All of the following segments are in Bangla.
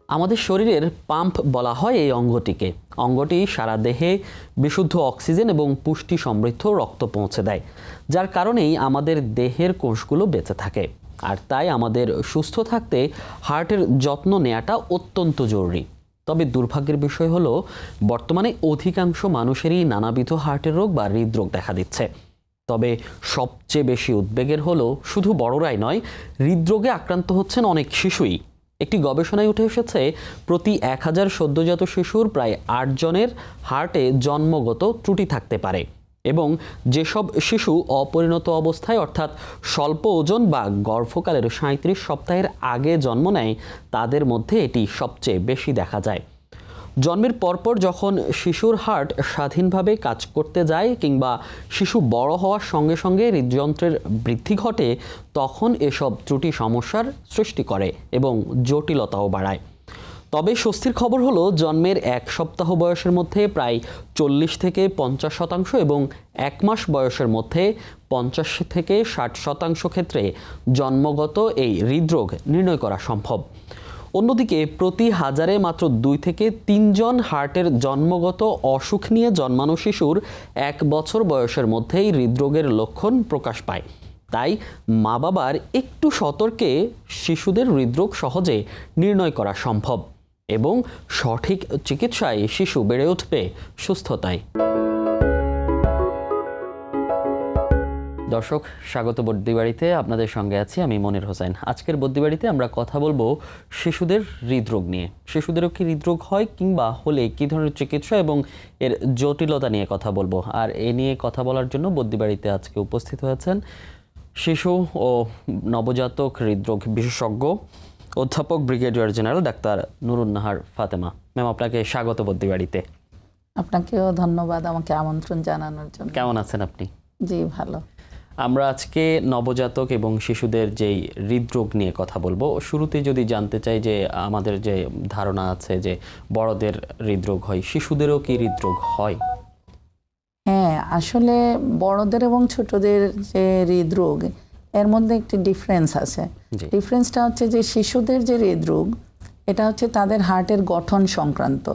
আমাদের শরীরের পাম্প বলা হয় এই অঙ্গটিকে। অঙ্গটি সারা দেহে বিশুদ্ধ অক্সিজেন এবং পুষ্টি সমৃদ্ধ রক্ত পৌঁছে দেয়, যার কারণেই আমাদের দেহের কোষগুলো বেঁচে থাকে। আর তাই আমাদের সুস্থ থাকতে হার্টের যত্ন নেওয়াটা অত্যন্ত জরুরি। তবে দুর্ভাগ্যের বিষয় হলো, বর্তমানে অধিকাংশ মানুষেরই নানাবিধ হার্টের রোগ বা হৃদরোগ দেখা দিচ্ছে। তবে সবচেয়ে বেশি উদ্বেগের হলো, শুধু বড়রাই নয়, হৃদরোগে আক্রান্ত হচ্ছেন অনেক শিশুই। একটি গবেষণায় উঠে এসেছে, প্রতি 1000 সদ্যজাত শিশুর প্রায় 8 জনের হার্টে জন্মগত ত্রুটি থাকতে পারে। এবং যেসব শিশু অপরিণত অবস্থায় অর্থাৎ স্বল্প ওজন বা গর্ভকালের 37 সপ্তাহের আগে জন্ম নেয়, তাদের মধ্যে এটি সবচেয়ে বেশি দেখা যায়। জন্মের পরপর যখন শিশুর হার্ট স্বাধীনভাবে কাজ করতে যায় কিংবা শিশু বড় হওয়ার সঙ্গে সঙ্গে হৃদযন্ত্রের বৃদ্ধি ঘটে, তখন এসব ত্রুটি সমস্যার সৃষ্টি করে এবং জটিলতাও বাড়ায়। তবে স্বস্তির খবর হলো, জন্মের 1 সপ্তাহ বয়সের মধ্যে প্রায় 40 থেকে 50% এবং 1 মাস বয়সের মধ্যে 50 থেকে 60% ক্ষেত্রে জন্মগত এই হৃদরোগ নির্ণয় করা সম্ভব। অন্যদিকে প্রতি 1000-এ মাত্র 2 থেকে 3 জন হার্টের জন্মগত অসুখ নিয়ে জন্মানো শিশুর 1 বছর বয়সের মধ্যেই হৃদরোগের লক্ষণ প্রকাশ পায়। তাই মা বাবার একটু সতর্কে শিশুদের হৃদরোগ সহজে নির্ণয় করা সম্ভব এবং সঠিক চিকিৎসায় শিশু বেড়ে উঠবে সুস্থতায়। দর্শক, স্বাগত বদ্যিবাড়িতে। আপনাদের সঙ্গে আছি আমি মনির হোসেন। আজকের বদ্যিবাড়িতে আমরা কথা বলবো শিশুদের হৃদরোগ নিয়ে। শিশুদেরও কি হৃদরোগ হয়, কিংবা হলে কি ধরনের চিকিৎসা এবং এর জটিলতা নিয়ে কথা বলবো। আর এ নিয়ে কথা বলার জন্য বদ্যিবাড়িতে আজকে উপস্থিত হয়েছেন শিশু ও নবজাতক হৃদরোগ বিশেষজ্ঞ অধ্যাপক brigadier general doctor Nurun Nahar Fatema. Ma'am, আপনাকে স্বাগত বদ্যিবাড়িতে। আপনাকেও ধন্যবাদ আমাকে আমন্ত্রণ জানানোর জন্য। কেমন আছেন আপনি? জি, ভালো। আমরা আজকে নবজাতক এবং শিশুদের যেই হৃদরোগ নিয়ে কথা বলবো। শুরুতে যদি জানতে চাই যে আমাদের যে ধারণা আছে যে বড়দের হৃদরোগ হয়, শিশুদেরও কি হৃদরোগ হয়? হ্যাঁ, আসলে বড়দের এবং ছোটদের যে হৃদরোগ, এর মধ্যে একটি ডিফারেন্স আছে। ডিফারেন্সটা হচ্ছে যে শিশুদের যে হৃদরোগ, এটা হচ্ছে তাদের হার্টের গঠন সংক্রান্ত।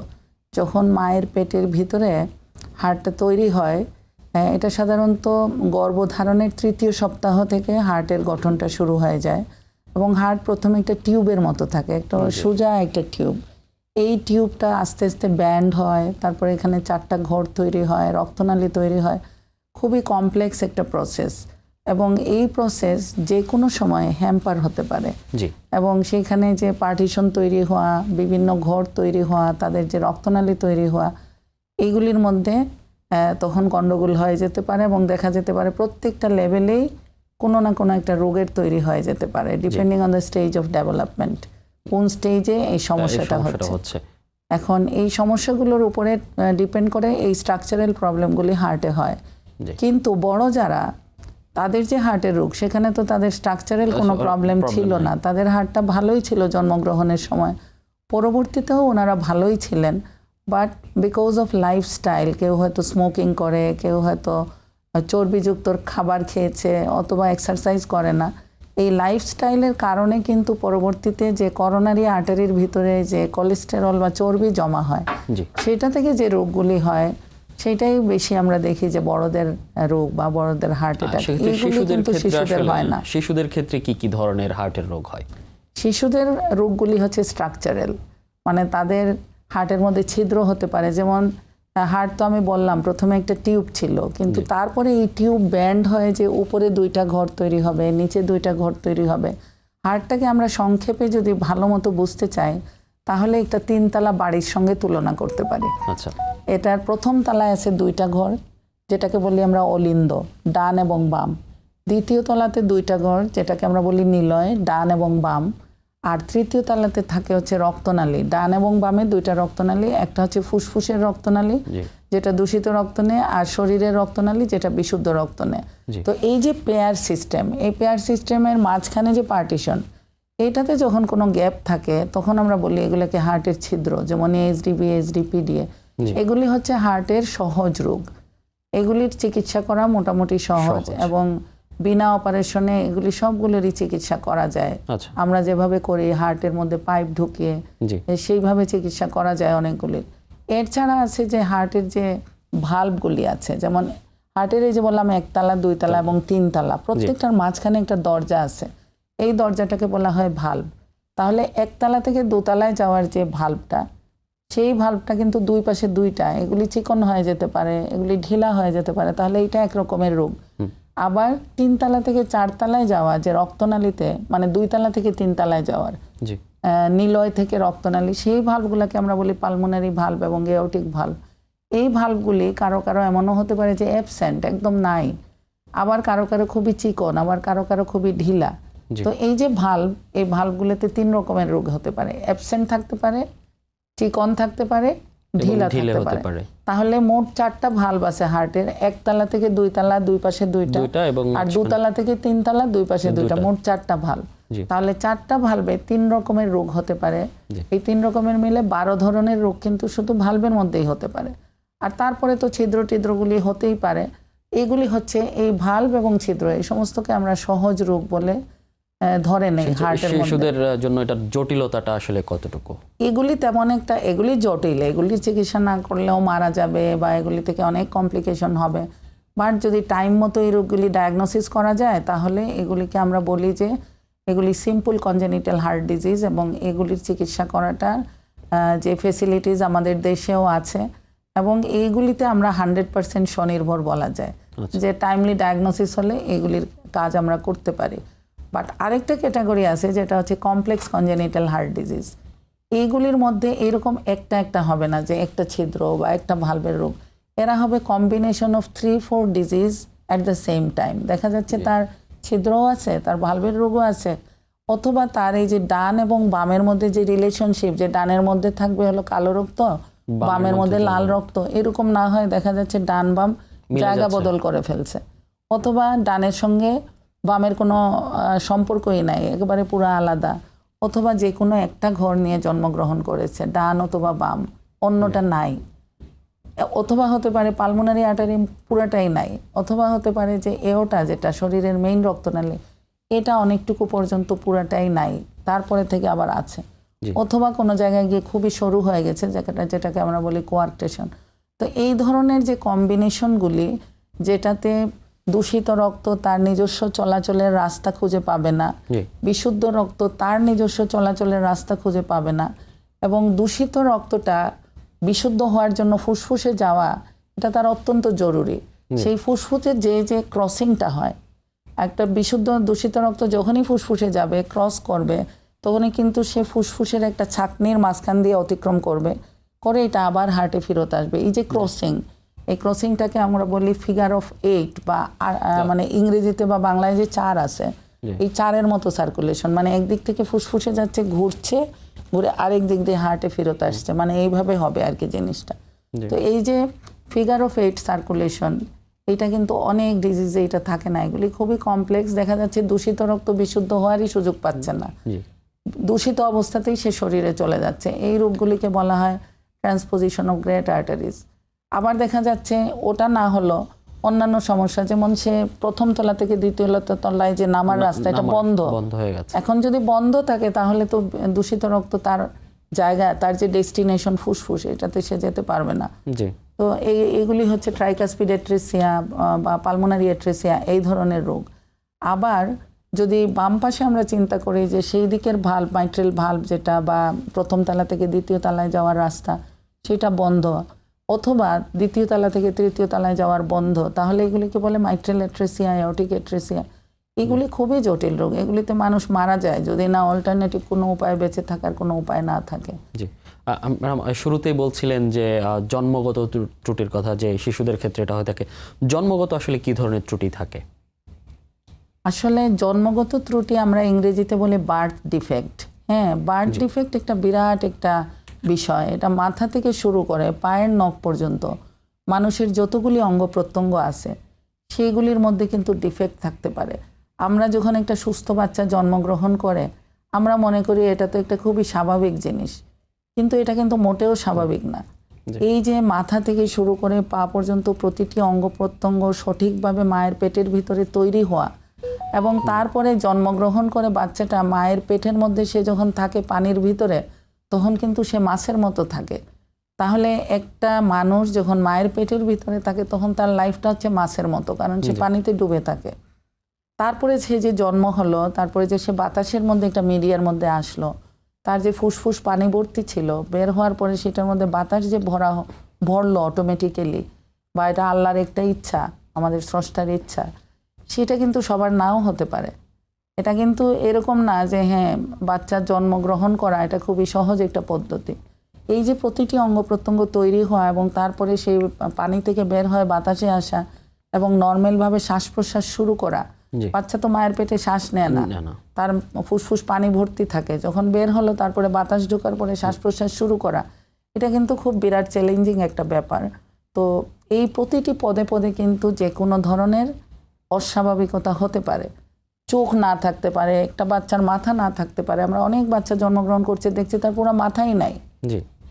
যখন মায়ের পেটের ভিতরে হার্টটা তৈরি হয়, এটা সাধারণত গর্ভধারণের 3য় সপ্তাহ থেকে হার্টের গঠনটা শুরু হয়ে যায়। এবং হার্ট প্রথমে একটা টিউবের মতো থাকে, একটা সোজা একটা টিউব। এই টিউবটা আস্তে আস্তে ব্যান্ড হয়, তারপরে এখানে 4টা ঘর তৈরি হয়, রক্তনালী তৈরি হয়। খুবই কমপ্লেক্স একটা প্রসেস, এবং এই প্রসেস যে কোনো সময় হ্যাম্পার হতে পারে। এবং সেইখানে যে পার্টিশন তৈরি হওয়া, বিভিন্ন ঘর তৈরি হওয়া, তাদের যে রক্তনালী তৈরি হওয়া, এইগুলির মধ্যে তখন গন্ডগোল হয়ে যেতে পারে এবং দেখা যেতে পারে প্রত্যেকটা লেভেলেই কোনো না কোনো একটা রোগের তৈরি হয়ে যেতে পারে, depending on the stage of development. কোন স্টেজে এই সমস্যাটা হচ্ছে। এখন এই সমস্যাগুলোর উপরে ডিপেন্ড করে এই স্ট্রাকচারাল প্রবলেমগুলি হার্টে হয়। কিন্তু বড় যারা, তাদের যে হার্টের রোগ, সেখানে তো তাদের স্ট্রাকচারাল কোনো প্রবলেম ছিল না, তাদের হার্টটা ভালোই ছিল জন্মগ্রহণের সময়, পরবর্তীতেও ওনারা ভালোই ছিলেন। বাট বিকজ অফ লাইফস্টাইল, কেউ হয়তো স্মোকিং করে, কেউ হয়তো চর্বিযুক্ত খাবার খেয়েছে, অথবা এক্সারসাইজ করে না। এই লাইফস্টাইলের কারণে কিন্তু পরবর্তীতে যে করোনারি আর্টারির ভিতরে যে কোলেস্টেরল বা চর্বি জমা হয়, সেটা থেকে যে রোগগুলি হয়, সেটাই বেশি আমরা দেখি যে বড়দের রোগ বা বড়দের হার্ট অ্যাটাক। এগুলো কিন্তু শিশুদের হয় না। শিশুদের ক্ষেত্রে কি কি ধরনের হার্টের রোগ হয়? শিশুদের রোগগুলি হচ্ছে স্ট্রাকচারাল, মানে তাদের হার্টের মধ্যে ছিদ্র হতে পারে। যেমন হার্ট তো আমি বললাম প্রথমে একটা টিউব ছিল, কিন্তু তারপরে এই টিউব ব্যান্ড হয়ে যে উপরে 2টা ঘর তৈরি হবে, নিচে 2টা ঘর তৈরি হবে। হার্টটাকে আমরা সংক্ষেপে যদি ভালো মতো বুঝতে চাই, তাহলে একটা 3তলা বাড়ির সঙ্গে তুলনা করতে পারি। আচ্ছা, এটার প্রথম তলায় আছে 2টা ঘর, যেটাকে বলি আমরা অলিন্দ, ডান এবং বাম। দ্বিতীয় তলাতে 2টা ঘর, যেটাকে আমরা বলি নিলয়, ডান এবং বাম। আর তৃতীয় তলাতে থাকে হচ্ছে রক্তনালী, ডান এবং বামে 2টা রক্তনালী। একটা হচ্ছে ফুসফুসের রক্তনালী, যেটা দূষিত রক্ত নেয়, আর শরীরের রক্তনালী, যেটা বিশুদ্ধ রক্ত নেয়। তো এই যে পেয়ার সিস্টেম, এই পেয়ার সিস্টেমের মাঝখানে যে পার্টিশন, এইটাতে যখন কোনো গ্যাপ থাকে, তখন আমরা বলি এগুলোকে হার্টের ছিদ্র। যেমন এইচডিবি, এইচডিপিডিএ, এগুলি হচ্ছে হার্টের সহজ রোগ। এগুলির চিকিৎসা করা মোটামুটি সহজ, এবং বিনা অপারেশনে এগুলি সবগুলোরই চিকিৎসা করা যায়। আচ্ছা, আমরা যেভাবে করি হার্টের মধ্যে পাইপ ঢুকিয়ে জি, সেইভাবে চিকিৎসা করা যায় অনেকগুলি। এর ছাড়া আছে যে হার্টের যে ভাল্বগুলি আছে, যেমন হার্টের এই যে বললাম একতলা, দুইতলা এবং তিনতলা, প্রত্যেকটার মাঝখানে একটা দরজা আছে, এই দরজাটাকে বলা হয় ভাল্ব। তাহলে একতলা থেকে দোতলায় যাওয়ার যে ভাল্বটা, সেই ভাল্বটা কিন্তু দুই পাশে দুইটা, এগুলি চিকন হয়ে যেতে পারে, এগুলি ঢিলা হয়ে যেতে পারে, তাহলে এটা এক রকমের রোগ। আবার তিনতলা থেকে চারতলায় যাওয়া যে রক্তনালীতে, মানে দুইতলা থেকে তিনতলায় যাওয়ার জি, নিলয় থেকে রক্তনালী, সেই ভাল্বগুলোকে আমরা বলি পালমোনারি ভাল্ব এবং এওর্টিক ভাল্ব। এই ভাল্বগুলি কারো কারো এমনও হতে পারে যে অ্যাবসেন্ট, একদম নাই, আবার কারো কারো খুবই চিকন, আবার কারো কারো খুবই ঢিলা। জি। তো এই যে ভাল্ব, এই ভাল্বগুলোতে তিন রকমের রোগ হতে পারে, অ্যাবসেন্ট থাকতে পারে, চিকন থাকতে পারে, ঢিলা ঢিলে থাকতে হতে পারে। পারে। তাহলে মোট চারটা ভাল্ব আছে হার্টের, একতলা থেকে দুইতলা, দুই পাশে দুইটা, এবং আর দুতলা থেকে তিনতলা, দুই পাশে দুইটা, মোট চারটা ভাল্ব। জি, তাহলে চারটা ভালভে তিন রকমের রোগ হতে পারে। জি। এই তিন রকমের মিলে 12 ধরনের রোগ কিন্তু শুধু ভালভের মধ্যেই হতে পারে। আর তারপরে তো ছিদ্র টিদ্রগুলি হতেই পারে। এইগুলি হচ্ছে এই ভালভ এবং ছিদ্র, এই সমস্তকে আমরা সহজ রোগ বলে ধরে নেই হার্টের মধ্যে। শিশুদের জন্য এটার জটিলতাটা আসলে কতটুকু? এগুলি তেমন একটা, এগুলি জটিল, এগুলি চিকিৎসা না করলেও মারা যাবে বা এগুলি থেকে অনেক কমপ্লিকেশন হবে। বাট যদি টাইম মতো এই রোগগুলি ডায়াগনোসিস করা যায়, তাহলে এগুলিকে আমরা বলি যে এগুলি সিম্পল কনজেনিটাল হার্ট ডিজিজ, এবং এগুলির চিকিৎসা করাটা যে ফেসিলিটিস আমাদের দেশেও আছে, এবং এইগুলিতে আমরা 100% স্বনির্ভর বলা যায়, যে টাইমলি ডায়াগনোসিস হলে এগুলির কাজ আমরা করতে পারি। বাট আরেকটা ক্যাটাগরি আছে যেটা হচ্ছে কমপ্লেক্স কনজেনিটাল হার্ট ডিজিজ। এইগুলির মধ্যে এরকম একটা হবে না যে একটা ছিদ্র বা একটা ভালভের রোগ, এরা হবে combination of 3-4 disease at the same time. দেখা যাচ্ছে তার ছিদ্রও আছে, তার ভালভের রোগও আছে, অথবা তার এই যে ডান এবং বামের মধ্যে যে রিলেশনশিপ, যে ডানের মধ্যে থাকবে হলো কালো রক্ত, বামের মধ্যে লাল রক্ত, এরকম না হয় দেখা যাচ্ছে ডান বাম জায়গা বদল করে ফেলছে, অথবা ডানের সঙ্গে বামের কোনো সম্পর্কই নাই, একেবারে পুরো আলাদা, অথবা যে কোনো একটা ঘর নিয়ে জন্মগ্রহণ করেছে, ডান অথবা বাম, অন্যটা নাই, অথবা হতে পারে পালমোনারি আর্টারি পুরাটাই নাই, অথবা হতে পারে যে এওটা, যেটা শরীরের মেইন রক্তনালী, এটা অনেকটুকু পর্যন্ত পুরাটাই নাই, তারপরে থেকে আবার আছে, অথবা কোনো জায়গায় গিয়ে খুবই সরু হয়ে গেছে, যেটাকে আমরা বলি কোয়ার্টেশন। তো এই ধরনের যে কম্বিনেশনগুলি, যেটাতে দূষিত রক্ত তার নিজস্ব চলাচলের রাস্তা খুঁজে পাবে না, বিশুদ্ধ রক্ত তার নিজস্ব চলাচলের রাস্তা খুঁজে পাবে না, এবং দূষিত রক্তটা বিশুদ্ধ হওয়ার জন্য ফুসফুসে যাওয়া, এটা তার অত্যন্ত জরুরি। সেই ফুসফুসে যে ক্রসিংটা হয়, একটা বিশুদ্ধ দূষিত রক্ত যখনই ফুসফুসে যাবে, ক্রস করবে, তখনই কিন্তু সে ফুসফুসের একটা ছাঁকনির মাঝখান দিয়ে অতিক্রম করবে, করে এটা আবার হার্টে ফেরত আসবে। এই যে ক্রসিং, এই ক্রসিংটাকে আমরা বলি ফিগার অফ 8, বা মানে ইংরেজিতে বা বাংলায় যে 4 আছে, এই 4-এর মতো সার্কুলেশন, মানে একদিক থেকে ফুসফুসে যাচ্ছে, ঘুরছে, ঘুরে আরেক দিক দিয়ে হার্টে ফেরত আসছে, মানে এইভাবে হবে আর কি জিনিসটা। তো এই যে ফিগার অফ 8 সার্কুলেশন, এটা কিন্তু অনেক ডিজিজে এটা থাকে না, এগুলি খুবই কমপ্লেক্স। দেখা যাচ্ছে দূষিত রক্ত বিশুদ্ধ হওয়ারই সুযোগ পাচ্ছে না, দূষিত অবস্থাতেই সে শরীরে চলে যাচ্ছে। এই রোগগুলিকে বলা হয় ট্রান্সপোজিশন অফ গ্রেট আর্টারিজ। আবার দেখা যাচ্ছে ওটা না হলো অন্যান্য সমস্যা, যেমন সে প্রথম তলা থেকে দ্বিতীয় তলায় যে নামার রাস্তা, এটা বন্ধ হয়ে গেছে। এখন যদি বন্ধ থাকে, তাহলে তো দূষিত রক্ত তার জায়গা, তার যে ডেস্টিনেশন ফুসফুস, এটাতে সে যেতে পারবে না। তো এইগুলি হচ্ছে ট্রাইকাসপিড এট্রেসিয়া বা পালমোনারি এট্রেসিয়া, এই ধরনের রোগ। আবার যদি বাম পাশে আমরা চিন্তা করি যে সেই দিকের ভাল্ব, মাইট্রাল ভাল্ব যেটা, বা প্রথম তলা থেকে দ্বিতীয় তলায় যাওয়ার রাস্তা, সেটা বন্ধ, অথবা দ্বিতীয় তলা থেকে তৃতীয় তলায় যাওয়ার বন্ধ, তাহলে এগুলিকে বলে মাইট্রাল এট্রেসিয়া, এওর্টিক এট্রেসিয়া। এগুলি খুবই জটিল রোগ, এগুলিতে মানুষ মারা যায় যদি না অল্টারনেটিভ কোনো উপায়, বেঁচে থাকার কোনো উপায় না থাকে। জি, শুরুতেই বলছিলেন যে জন্মগত ত্রুটির কথা, যে শিশুদের ক্ষেত্রে এটা হয়ে থাকে। জন্মগত আসলে কি ধরনের ত্রুটি থাকে? আসলে জন্মগত ত্রুটি আমরা ইংরেজিতে বলি বার্থ ডিফেক্ট। হ্যাঁ, বার্থ ডিফেক্ট একটা বিরাট একটা বিষয়। এটা মাথা থেকে শুরু করে পায়ের নখ পর্যন্ত মানুষের যতগুলি অঙ্গ প্রত্যঙ্গ আছে, সেইগুলির মধ্যে কিন্তু ডিফেক্ট থাকতে পারে। আমরা যখন একটা সুস্থ বাচ্চা জন্মগ্রহণ করে, আমরা মনে করি এটা তো একটা খুবই স্বাভাবিক জিনিস, কিন্তু এটা কিন্তু মোটেও স্বাভাবিক না। এই যে মাথা থেকে শুরু করে পা পর্যন্ত প্রতিটি অঙ্গ প্রত্যঙ্গ সঠিকভাবে মায়ের পেটের ভিতরে তৈরি হওয়া, এবং তারপরে জন্মগ্রহণ করে বাচ্চাটা মায়ের পেটের মধ্যে সে যখন থাকে পানির ভিতরে, তখন কিন্তু সে মাছের মতো থাকে। তাহলে একটা মানুষ যখন মায়ের পেটের ভিতরে থাকে তখন তার লাইফটা হচ্ছে মাছের মতো, কারণ সে পানিতে ডুবে থাকে। তারপরে সে যে জন্ম হলো, তারপরে যে সে বাতাসের মধ্যে একটা মিডিয়ার মধ্যে আসলো, তার যে ফুসফুস পানি ভর্তি ছিল, বের হওয়ার পরে সেটার মধ্যে বাতাস যে ভরলো অটোমেটিক্যালি, বা এটা আল্লাহর একটা ইচ্ছা, আমাদের স্রষ্টার ইচ্ছা, সেটা কিন্তু সবার নাও হতে পারে। এটা কিন্তু এরকম না যে হ্যাঁ বাচ্চার জন্মগ্রহণ করা এটা খুবই সহজ একটা পদ্ধতি। এই যে প্রতিটি অঙ্গ প্রত্যঙ্গ তৈরি হওয়া এবং তারপরে সেই পানি থেকে বের হয়ে বাতাসে আসা এবং নর্মালভাবে শ্বাস প্রশ্বাস শুরু করা। বাচ্চা তো মায়ের পেটে শ্বাস নেয় না, তার ফুসফুস পানি ভর্তি থাকে, যখন বের হলো তারপরে বাতাস ঢোকার পরে শ্বাস প্রশ্বাস শুরু করা, এটা কিন্তু খুব বিরাট চ্যালেঞ্জিং একটা ব্যাপার। তো এই প্রতিটি পদে পদে কিন্তু যে কোনো ধরনের অস্বাভাবিকতা হতে পারে। চোখ না থাকতে পারে, একটা বাচ্চার মাথা না থাকতে পারে। আমরা অনেক বাচ্চা জন্মগ্রহণ করছে দেখছি তার পুরো মাথাই নাই।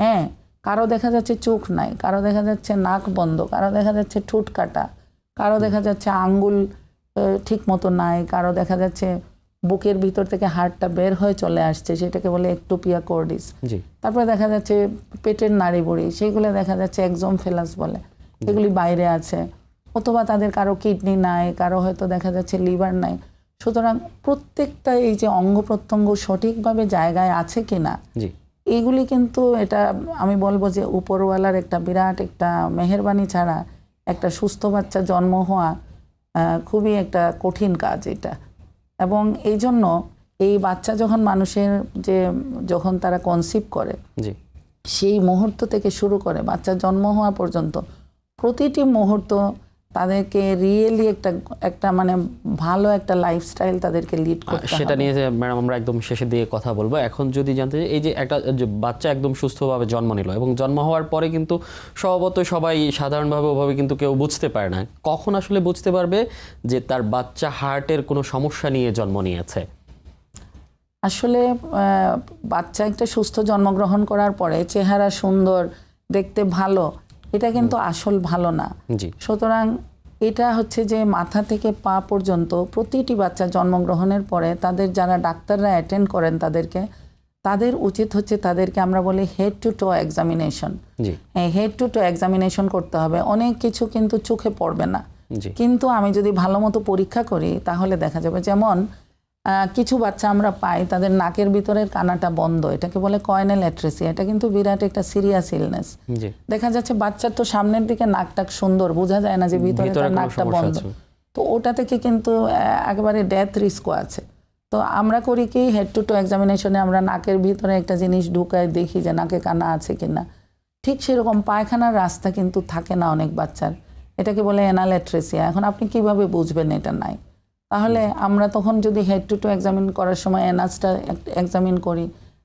হ্যাঁ, কারো দেখা যাচ্ছে চোখ নাই, কারো দেখা যাচ্ছে নাক বন্ধ, কারো দেখা যাচ্ছে ঠোঁট কাটা, কারো দেখা যাচ্ছে আঙ্গুল ঠিক মতো নাই, কারো দেখা যাচ্ছে বুকের ভিতর থেকে হাড়টা বের হয়ে চলে আসছে, সেটাকে বলে একটোপিয়া কর্ডিস। তারপরে দেখা যাচ্ছে পেটের নাড়িভুড়ি, সেইগুলো দেখা যাচ্ছে এক্সোমফেলাস বলে, এগুলি বাইরে আছে। অথবা তাদের কারো কিডনি নাই, কারো হয়তো দেখা যাচ্ছে লিভার নাই। সুতরাং প্রত্যেকটা এই যে অঙ্গ প্রত্যঙ্গ সঠিকভাবে জায়গায় আছে কিনা, এইগুলি কিন্তু এটা আমি বলবো যে উপরওয়ালার একটা বিরাট একটা মেহেরবানি ছাড়া একটা সুস্থ বাচ্চা জন্ম হওয়া খুবই একটা কঠিন কাজ এটা। এবং এই জন্য এই বাচ্চা যখন মানুষের যে যখন তারা কনসিভ করে সেই মুহূর্ত থেকে শুরু করে বাচ্চা জন্ম হওয়া পর্যন্ত প্রতিটি মুহূর্ত তাদেরকে রিয়েলি একটা মানে ভালো একটা লাইফস্টাইল তাদেরকে লিড করতে হবে। সেটা নিয়ে ম্যাডাম আমরা একদম শেষের দিকে কথা বলবো। এখন যদি জানতে চাই, এই যে একটা বাচ্চা একদম সুস্থভাবে জন্ম নিল এবং জন্ম হওয়ার পরে কিন্তু স্বভাবতই সবাই সাধারণভাবে ওভাবে কিন্তু কেউ বুঝতে পারে না, কখন আসলে বুঝতে পারবে যে তার বাচ্চা হার্টের কোনো সমস্যা নিয়ে জন্ম নিয়েছে? আসলে বাচ্চা একটা সুস্থ জন্মগ্রহণ করার পরে চেহারা সুন্দর, দেখতে ভালো, এটা কিন্তু আসল ভালো না। সুতরাং এটা হচ্ছে যে মাথা থেকে পা পর্যন্ত প্রতিটি বাচ্চা জন্মগ্রহণের পরে তাদের যারা ডাক্তাররা অ্যাটেন্ড করেন তাদের উচিত হচ্ছে তাদেরকে আমরা বলি হেড টু টো এক্সামিনেশন। হ্যাঁ, হেড টু টো এক্সামিনেশন করতে হবে। অনেক কিছু কিন্তু চোখে পড়বে না, কিন্তু আমি যদি ভালো মতো পরীক্ষা করি তাহলে দেখা যাবে। যেমন কিছু বাচ্চা আমরা পাই তাদের নাকের ভিতরের কানাটা বন্ধ, এটাকে বলে কর্নিয়াল অ্যাট্রেসিয়া। এটা কিন্তু বিরাট একটা সিরিয়াস ইলনেস। দেখা যাচ্ছে বাচ্চার তো সামনের দিকে নাকটা সুন্দর, বোঝা যায় না যে ভিতরে তার নাকটা বন্ধ, তো ওটা থেকে কিন্তু একেবারে ডেথ রিস্কও আছে। তো আমরা করি কি হেড টু টো এক্সামিনেশনে আমরা নাকের ভিতরে একটা জিনিস ঢুকায় দেখি যে নাকে কানা আছে কিনা। ঠিক সেরকম পায়খানার রাস্তা কিন্তু থাকে না অনেক বাচ্চার, এটাকে বলে অ্যানাল অ্যাট্রেসিয়া। এখন আপনি কিভাবে বুঝবেন এটা নাই? তাহলে আমরা তখন যদি হেড টু টো এক্সামিন করার সময় অ্যানাসটা এক্সামিন করি,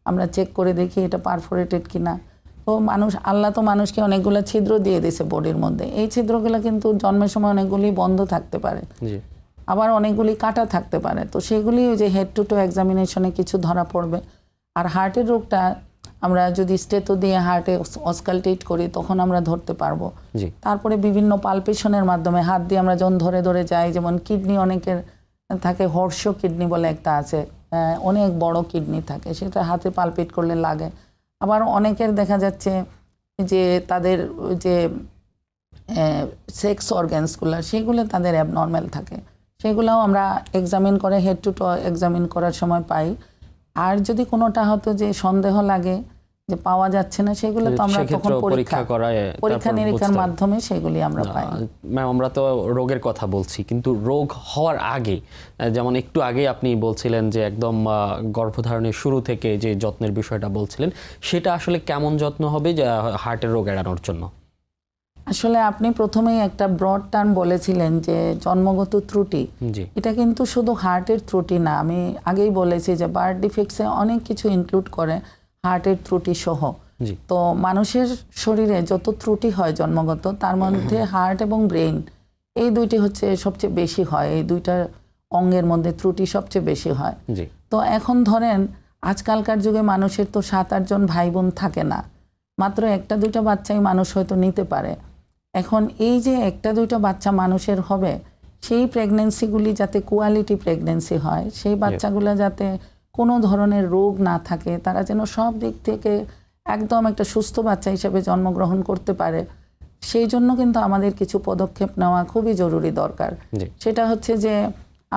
আমরা চেক করে দেখি এটা পারফোরেটেড কিনা। তো আল্লাহ তো মানুষকে অনেকগুলো ছিদ্র দিয়ে দিয়েছে বডির মধ্যে, এই ছিদ্রগুলো কিন্তু জন্মের সময় অনেকগুলি বন্ধ থাকতে পারে, আবার অনেকগুলি কাটা থাকতে পারে। তো সেগুলি যে হেড টু টো এক্সামিনেশনে কিছু ধরা পড়বে। আর হার্টের রোগটা আমরা যদি স্টেতো দিয়ে হার্টে অসকালটেট করি তখন আমরা ধরতে পারবো। তারপরে বিভিন্ন পালপেশনের মাধ্যমে হাত দিয়ে আমরা যখন ধরে ধরে যাই, যেমন কিডনি অনেকের থাকে হর্ষ কিডনি বলে একটা আছে, অনেক বড় কিডনি থাকে, সেটা হাতে পালপেট করলে লাগে। আবার অনেকের দেখা যাচ্ছে যে তাদের যে সেক্স অর্গ্যানসগুলো সেগুলো তাদের অ্যাবনর্মাল থাকে, সেগুলোও আমরা এক্সামিন করে হেড টু টো এক্সামিন করার সময় পাই। আর যদি কোনোটা হয়তো যে সন্দেহ লাগে যে পাওয়া যাচ্ছে না, সেগুলো তো আমরা তখন পরীক্ষা নিরীক্ষার মাধ্যমে সেগুলি আমরা পাই। ম্যাম আমরা তো রোগের কথা বলছি, কিন্তু রোগ হওয়ার আগে, যেমন একটু আগে আপনি বলছিলেন যে একদম গর্ভধারণের শুরু থেকে যে যত্নের বিষয়টা বলছিলেন, সেটা আসলে কেমন যত্ন হবে যে হার্টের রোগ এড়ানোর জন্য? আসলে আপনি প্রথমেই একটা ব্রড টার্ম বলেছিলেন যে জন্মগত ত্রুটি, এটা কিন্তু শুধু হার্টের ত্রুটি না, আমি আগেই বলেছি যে বার্থ ডিফেক্টসে অনেক কিছু ইনক্লুড করে হার্টের ত্রুটি সহ। তো মানুষের শরীরে যত ত্রুটি হয় জন্মগত, তার মধ্যে হার্ট এবং ব্রেন এই দুইটি হচ্ছে সবচেয়ে বেশি হয়, এই দুইটা অঙ্গের মধ্যে ত্রুটি সবচেয়ে বেশি হয়। তো এখন ধরেন আজকালকার যুগে মানুষের তো 7-8 জন ভাই বোন থাকে না, মাত্র 1-2 বাচ্চাই মানুষ হয়তো নিতে পারে। এখন এই যে 1-2 বাচ্চা মানুষের হবে, সেই প্রেগনেন্সিগুলি যাতে কোয়ালিটি প্রেগনেন্সি হয়, সেই বাচ্চাগুলো যাতে কোনো ধরনের রোগ না থাকে, তারা যেন সব দিক থেকে একদম একটা সুস্থ বাচ্চা হিসেবে জন্মগ্রহণ করতে পারে, সেই জন্য কিন্তু আমাদের কিছু পদক্ষেপ নেওয়া খুবই জরুরি দরকার। সেটা হচ্ছে যে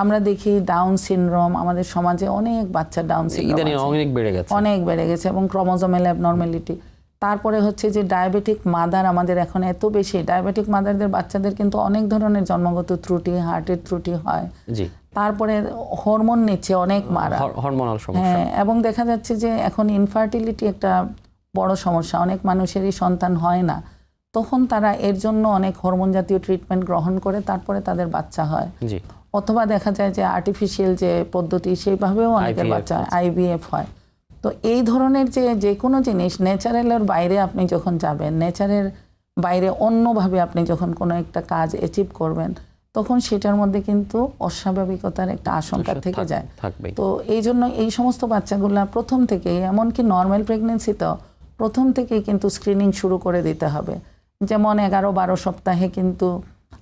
আমরা দেখি ডাউন সিনড্রোম আমাদের সমাজে অনেক বাচ্চা ডাউন সিনড্রোম অনেক বেড়ে গেছে এবং ক্রোমোজোমাল অ্যাবনর্মালিটি। তারপরে হচ্ছে যে ডায়াবেটিক মাদার আমাদের এখন এত বেশি, ডায়াবেটিক মাদারদের বাচ্চাদের কিন্তু অনেক ধরনের জন্মগত ত্রুটি, হার্টের ত্রুটি হয়। তারপরে হরমোন নিচ্ছে অনেক মারা, হরমোনাল সমস্যা। এবং দেখা যাচ্ছে যে এখন ইনফার্টিলিটি একটা বড় সমস্যা, অনেক মানুষেরই সন্তান হয় না, তখন তারা এর জন্য অনেক হরমোন জাতীয় ট্রিটমেন্ট গ্রহণ করে তারপরে তাদের বাচ্চা হয়। অথবা দেখা যায় যে আর্টিফিশিয়াল যে পদ্ধতি সেইভাবেও অনেকের বাচ্চা আইভিএফ হয়। তো এই ধরনের যে কোনো জিনিস ন্যাচারালের বাইরে আপনি যখন যাবেন, নেচারের বাইরে অন্যভাবে আপনি যখন কোনো একটা কাজ অ্যাচিভ করবেন, তখন সেটার মধ্যে কিন্তু অস্বাভাবিকতার একটা আশঙ্কা থেকে যায়। তো এই জন্য এই সমস্ত বাচ্চাগুলা প্রথম থেকেই, এমনকি নর্মাল প্রেগনেন্সিতেও প্রথম থেকেই কিন্তু স্ক্রিনিং শুরু করে দিতে হবে। যেমন 11-12 সপ্তাহে কিন্তু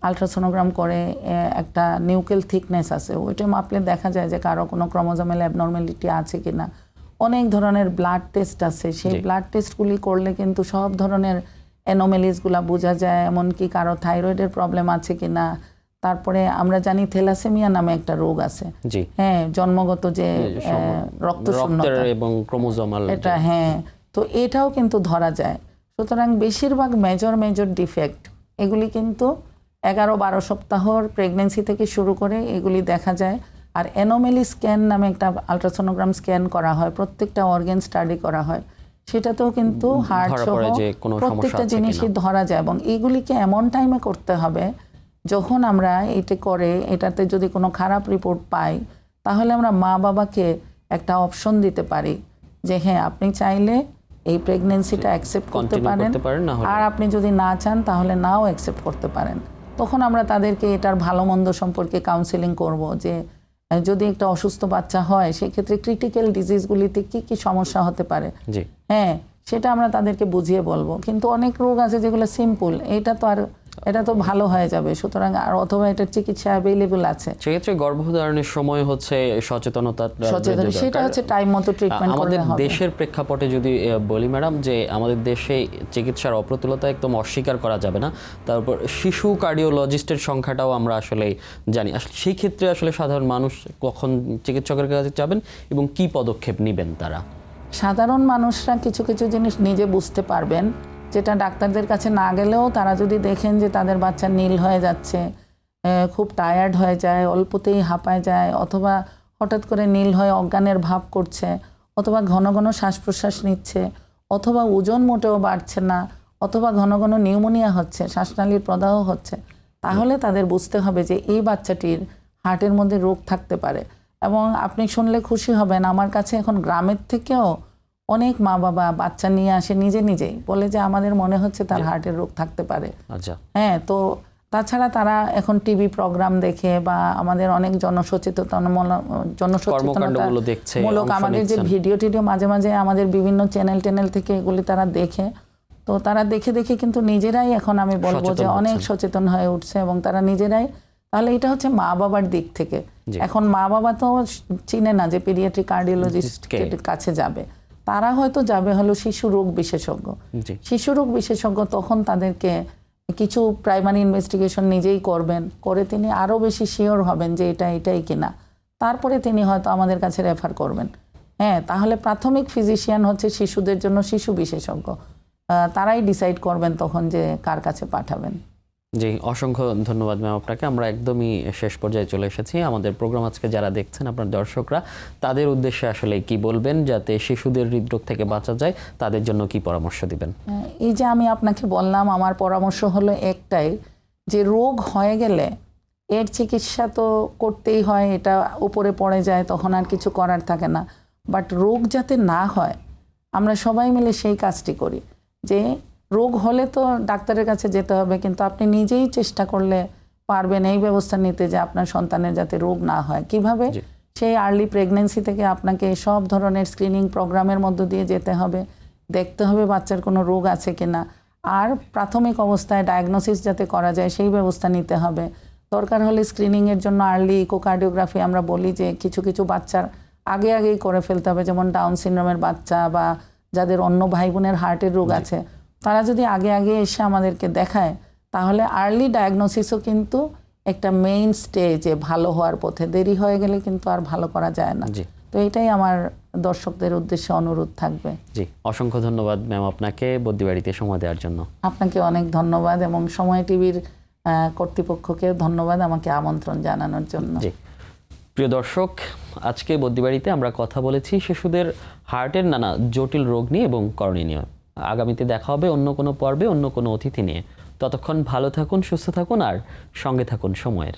আলট্রাসোনোগ্রাম করে একটা নিউক্লিয়ার থিকনেস আছে, ওইটা মাপলে দেখা যায় যে কারো কোনো ক্রোমোজোমাল অ্যাবনর্মালিটি আছে কিনা। অনেক ধরনের ব্লাড টেস্ট আছে, সেই ব্লাড টেস্টগুলি করলে কিন্তু সব ধরনের অ্যানোমেলিসগুলা বোঝা যায়, এমনকি কারো থাইরয়েডের প্রবলেম আছে কিনা। তারপরে আমরা জানি থ্যালাসেমিয়া নামে একটা রোগ আছে, জন্মগত যে রক্তশূন্যতা এবং ক্রোমোজোমাল এটা, তো এটাও কিন্তু ধরা যায়। সুতরাং বেশিরভাগ মেজর ডিফেক্ট এগুলি কিন্তু 11-12 সপ্তাহর প্রেগনেন্সি থেকে শুরু করে এগুলি দেখা যায়। আর অ্যানোমেলি স্ক্যান নামে একটা আলট্রাসোনোগ্রাম স্ক্যান করা হয়, প্রত্যেকটা অর্গান স্টাডি করা হয়, সেটাতেও কিন্তু হার্ট সহ প্রত্যেকটা জিনিসই ধরা যায়। এবং এইগুলিকে এমন টাইমে করতে হবে যখন আমরা এটা করে এটাতে যদি কোনো খারাপ রিপোর্ট পাই, তাহলে আমরা মা বাবাকে একটা অপশন দিতে পারি যে হ্যাঁ, আপনি চাইলে এই প্রেগনেন্সিটা অ্যাকসেপ্ট করতে পারেন, আর আপনি যদি না চান তাহলে নাও অ্যাকসেপ্ট করতে পারেন। তখন আমরা তাদেরকে এটার ভালো মন্দ সম্পর্কে কাউন্সেলিং করব, যে যদি একটা অসুস্থ বাচ্চা হয় সেক্ষেত্রে ক্রিটিক্যাল ডিজিজগুলিতে কি কি সমস্যা হতে পারে, সেটা আমরা তাদেরকে বুঝিয়ে বলবো। কিন্তু অনেক রোগ আছে যেগুলো সিম্পল, এটা তো ভালো হয়ে যাবে, সুতরাং আর অথবা এটার চিকিৎসা অ্যাভেলেবল আছে। সেক্ষেত্রে গর্ভধারণের সময় হচ্ছে সচেতনতা, সেটা হচ্ছে টাইম মতো ট্রিটমেন্ট করতে হবে। আমাদের দেশের প্রেক্ষাপটে যদি বলি ম্যাডাম, যে আমাদের দেশে চিকিৎসার অপ্রতুলতা একদম অস্বীকার করা যাবে না। তারপর শিশু কার্ডিওলজিস্টের সংখ্যাটাও আমরা আসলে জানি। সেই ক্ষেত্রে আসলে সাধারণ মানুষ কখন চিকিৎসকের কাছে যাবেন এবং কি পদক্ষেপ নেবেন তারা? সাধারণ মানুষরা কিছু কিছু জিনিস নিজে বুঝতে পারবেন, যেটা ডাক্তারদের কাছে না গেলেও তারা যদি দেখেন যে তাদের বাচ্চা নীল হয়ে যাচ্ছে, খুব টায়ার্ড হয়ে যায়, অল্পতেই হাঁপায় যায়, অথবা হঠাৎ করে নীল হয়ে অজ্ঞানের ভাব করছে, অথবা ঘন ঘন শ্বাস প্রশ্বাস নিচ্ছে, অথবা ওজন মোটেও বাড়ছে না, অথবা ঘন ঘন নিউমোনিয়া হচ্ছে, শ্বাসনালীর প্রদাহ হচ্ছে, তাহলে তাদের বুঝতে হবে যে এই বাচ্চাটির হার্টের মধ্যে রোগ থাকতে পারে। এবং আপনি শুনলে খুশি হবেন, আমার কাছে এখন গ্রামের থেকেও অনেক মা বাবা বাচ্চা নিয়ে আসে নিজেই, বলে যে আমাদের মনে হচ্ছে তার হার্টের রোগ থাকতে পারে। তো তাছাড়া তারা এখন টিভি প্রোগ্রাম দেখে বা আমাদের অনেক জনসচেতনতামূলক আমাদের যে ভিডিও মাঝে মাঝে আমাদের বিভিন্ন চ্যানেল থেকে এগুলি তারা দেখে, তো তারা দেখে কিন্তু নিজেরাই এখন আমি বলবো যে অনেক সচেতন হয়ে উঠছে এবং তারা নিজেরাই। তাহলে এটা হচ্ছে মা বাবার দিক থেকে। এখন মা বাবা তো চিনে না যে পিডিয়াট্রিক কার্ডিওলজিস্টের কাছে যাবে, তারা হয়তো যাবে হলো শিশু রোগ বিশেষজ্ঞ। তখন তাদেরকে কিছু প্রাইমারি ইনভেস্টিগেশন নিজেই করবেন, করে তিনি আরও বেশি শিওর হবেন যে এটাই কিনা, তারপরে তিনি হয়তো আমাদের কাছে রেফার করবেন। তাহলে প্রাথমিক ফিজিশিয়ান হচ্ছে শিশুদের জন্য শিশু বিশেষজ্ঞ, তারাই ডিসাইড করবেন তখন যে কার কাছে পাঠাবেন। জি, অসংখ্য ধন্যবাদ ম্যাম আপনাকে। আমরা একদমই শেষ পর্যায়ে চলে এসেছি। আমাদের প্রোগ্রাম আজকে যারা দেখছেন আপনার দর্শকরা, তাদের উদ্দেশ্যে আসলে কি বলবেন যাতে শিশুদের হৃদরোগ থেকে বাঁচা যায়, তাদের জন্য কি পরামর্শ দিবেন? এই যে আমি আপনাকে বললাম, আমার পরামর্শ হলো একটাই, যে রোগ হয়ে গেলে এর চিকিৎসা তো করতেই হয়, এটা উপরে পড়ে যায়, তখন আর কিছু করার থাকে না। বাট রোগ যাতে না হয় আমরা সবাই মিলে সেই কাজটি করি, যে রোগ হলে তো ডাক্তারের কাছে যেতে হবে, কিন্তু আপনি নিজেই চেষ্টা করলে পারবেন এই ব্যবস্থা নিতে যে আপনার সন্তানের যাতে রোগ না হয়। কিভাবে? সেই আর্লি প্রেগন্যান্সি থেকে আপনাকে সব ধরনের স্ক্রিনিং প্রোগ্রামের মধ্য দিয়ে যেতে হবে, দেখতে হবে বাচ্চার কোনো রোগ আছে কিনা, আর প্রাথমিক অবস্থায় ডায়াগনোসিস যাতে করা যায় সেই ব্যবস্থা নিতে হবে। দরকার হলে স্ক্রিনিংয়ের জন্য আর্লি ইকোকার্ডিওগ্রাফি আমরা বলি যে কিছু কিছু বাচ্চার আগেই করে ফেলতে হবে, যেমন ডাউন সিনড্রোমের বাচ্চা বা যাদের অন্য ভাই বোনের হার্টের রোগ আছে, তারা যদি আগে এসে আমাদেরকে দেখায় তাহলে আর্লি ডায়াগনোসিসও কিন্তু একটা মেইন স্টেজে ভালো হওয়ার পথে। দেরি হয়ে গেলে কিন্তু আর ভালো করা যায় না। তো এটাই আমার দর্শকদের উদ্দেশ্যে অনুরোধ থাকবে। জি, অসংখ্য ধন্যবাদ ম্যাম আপনাকে বদ্যিবাড়িতে সময় দেওয়ার জন্য। আপনাকে অনেক ধন্যবাদ এবং সময় টিভির কর্তৃপক্ষকে ধন্যবাদ আমাকে আমন্ত্রণ জানানোর জন্য। জি, প্রিয় দর্শক, আজকে বদ্যিবাড়িতে আমরা কথা বলেছি শিশুদের হার্টের নানা জটিল রোগ নিয়ে এবং করণীয় নিয়ে। আগামীতে দেখা হবে অন্য কোনো পর্বে অন্য কোনো অতিথি নিয়ে। ততক্ষণ ভালো থাকুন, সুস্থ থাকুন আর সঙ্গে থাকুন সময়ের।